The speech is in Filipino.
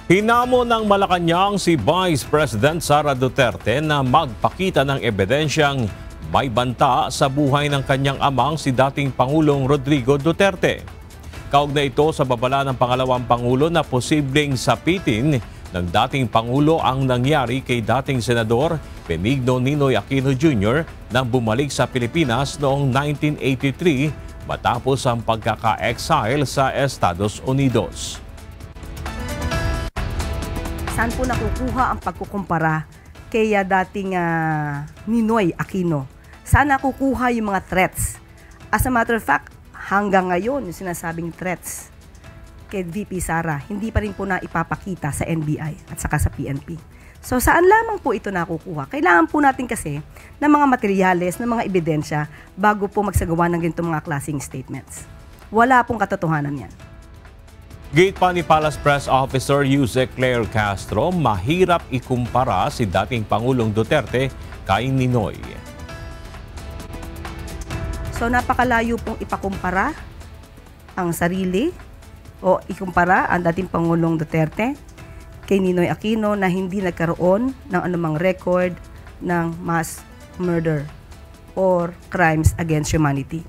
Hinamon ng Malacanang si Vice President Sara Duterte na magpakita ng ebidensyang may banta sa buhay ng kanyang amang si dating Pangulong Rodrigo Duterte. Kaugnay ito sa babala ng pangalawang Pangulo na posibleng sapitin ng dating Pangulo ang nangyari kay dating Senador Benigno Ninoy Aquino Jr. nang bumalik sa Pilipinas noong 1983 matapos ang pagkaka-exile sa Estados Unidos. Saan po nakukuha ang pagkukumpara kay dating Ninoy Aquino? Saan nakukuha yung mga threats? As a matter of fact, hanggang ngayon, yung sinasabing threats kay VP Sara, hindi pa rin po na ipapakita sa NBI at saka sa PNP. So saan lamang po ito nakukuha? Kailangan po natin kasi ng mga materyales, ng mga ebidensya bago po magsagawa ng ganitong mga klaseng statements. Wala pong katotohanan yan. Gate pa ni Palace Press Officer Yusek Claire Castro, mahirap ikumpara si dating Pangulong Duterte kay Ninoy. So napakalayo pong ipakumpara ang sarili o ikumpara ang dating Pangulong Duterte kay Ninoy Aquino na hindi nagkaroon ng anumang record ng mass murder or crimes against humanity.